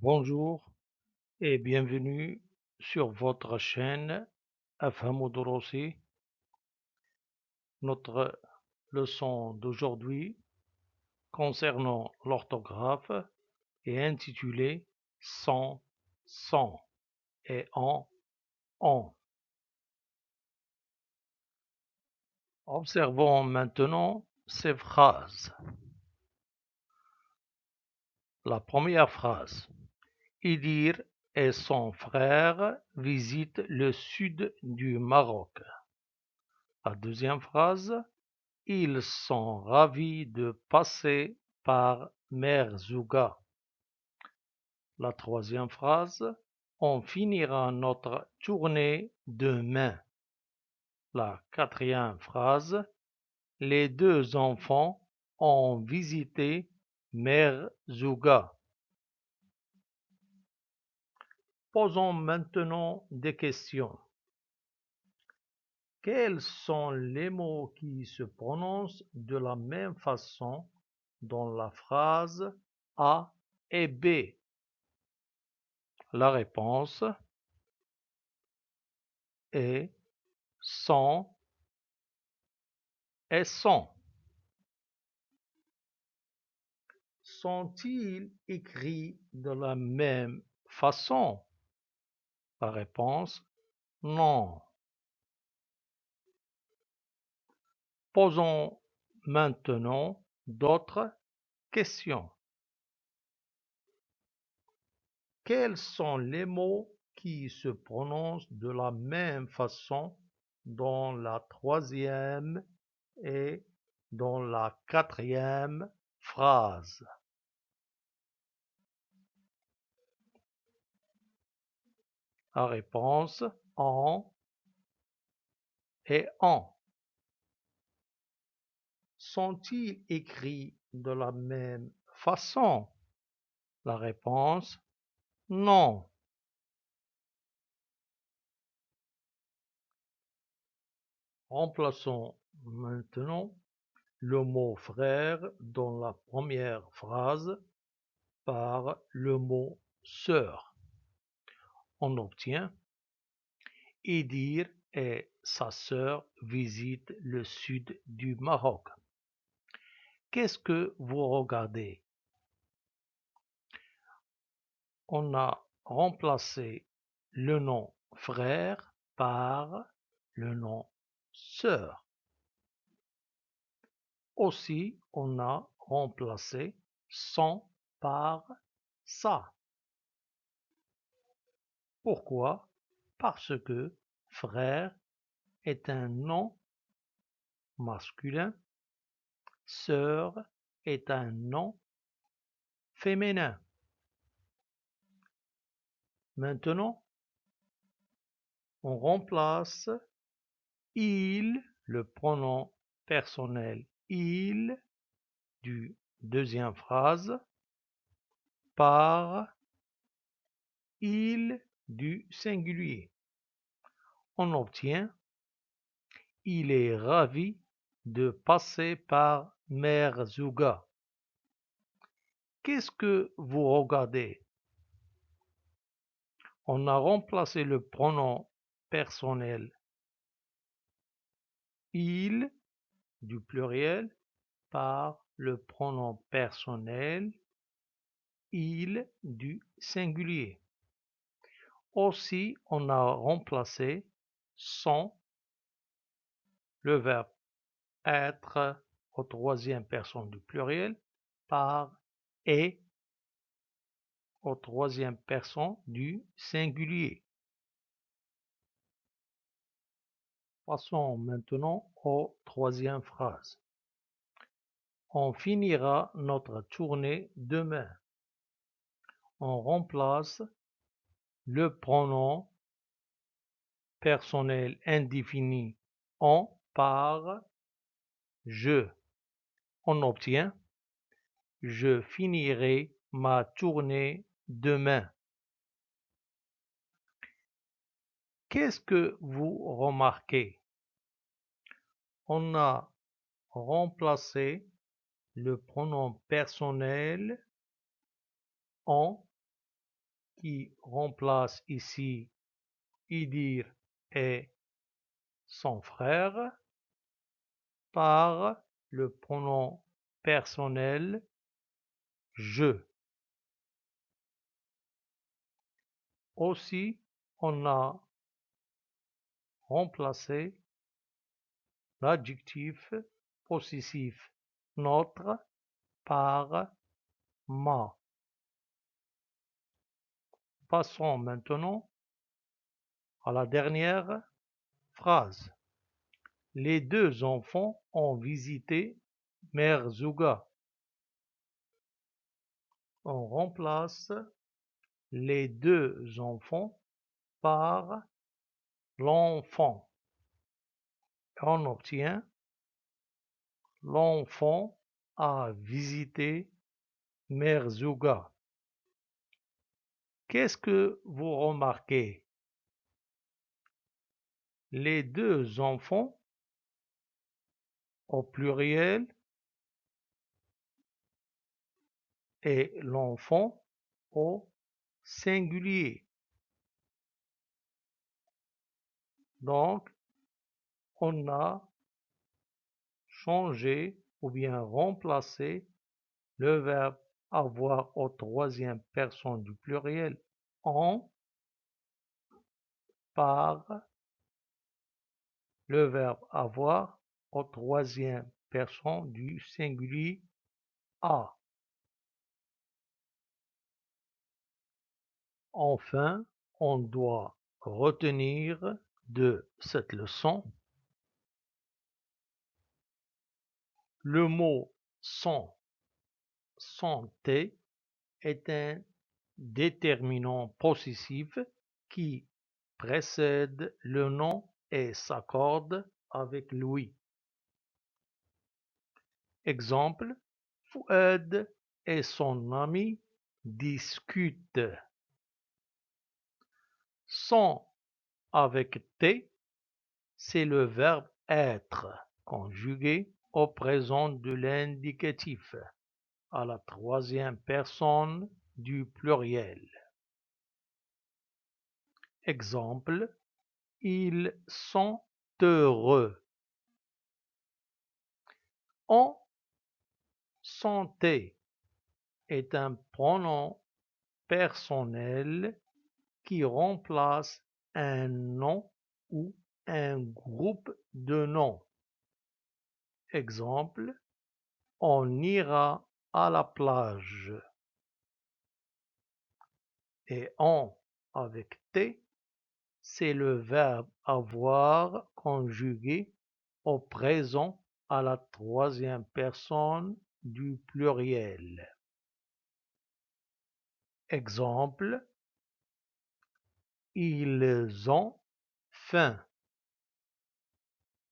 Bonjour et bienvenue sur votre chaîne أفهم دروسي. Notre leçon d'aujourd'hui concernant l'orthographe est intitulée sans, sans et en. Observons maintenant ces phrases. La première phrase. Idir et son frère visitent le sud du Maroc. La deuxième phrase. Ils sont ravis de passer par Merzouga. La troisième phrase. On finira notre tournée demain. La quatrième phrase. Les deux enfants ont visité Merzouga. Posons maintenant des questions. Quels sont les mots qui se prononcent de la même façon dans la phrase A et B? La réponse est sont et sont. Sont-ils écrits de la même façon? La réponse non. Posons maintenant d'autres questions. Quels sont les mots qui se prononcent de la même façon dans la troisième et dans la quatrième phrase? La réponse en et en. Sont-ils écrits de la même façon? La réponse non. Remplaçons maintenant le mot frère dans la première phrase par le mot sœur. On obtient Idir et sa sœur visitent le sud du Maroc. Qu'est-ce que vous regardez? On a remplacé le nom frère par le nom sœur. Aussi, on a remplacé son par ça. Pourquoi? Parce que frère est un nom masculin, sœur est un nom féminin. Maintenant, on remplace il, le pronom personnel il du deuxième phrase par il du singulier. On obtient il est ravi de passer par Merzouga. Qu'est-ce que vous regardez? On a remplacé le pronom personnel il du pluriel par le pronom personnel il du singulier. Aussi, on a remplacé son, le verbe être au troisième personne du pluriel, par est au troisième personne du singulier. Passons maintenant aux troisième phrase. On finira notre tournée demain. On remplace le pronom personnel indéfini on par je. On obtient je finirai ma tournée demain. Qu'est-ce que vous remarquez? On a remplacé le pronom personnel on qui remplace ici Idir et son frère par le pronom personnel je. Aussi, on a remplacé l'adjectif possessif notre par ma. Passons maintenant à la dernière phrase. Les deux enfants ont visité Merzouga. On remplace les deux enfants par l'enfant. On obtient l'enfant a visité Merzouga. Qu'est-ce que vous remarquez? Les deux enfants au pluriel et l'enfant au singulier. Donc, on a changé ou bien remplacé le verbe avoir au troisième personne du pluriel en par le verbe avoir au troisième personne du singulier a. Enfin, on doit retenir de cette leçon le mot santé est un déterminant possessif qui précède le nom et s'accorde avec lui. Exemple, Fouad et son ami discutent. Son avec T, c'est le verbe être conjugué au présent de l'indicatif à la troisième personne du pluriel. Exemple, ils sont heureux. En santé est un pronom personnel qui remplace un nom ou un groupe de noms. Exemple, on ira à la plage. Et on avec T, c'est le verbe avoir conjugué au présent à la troisième personne du pluriel. Exemple, ils ont faim.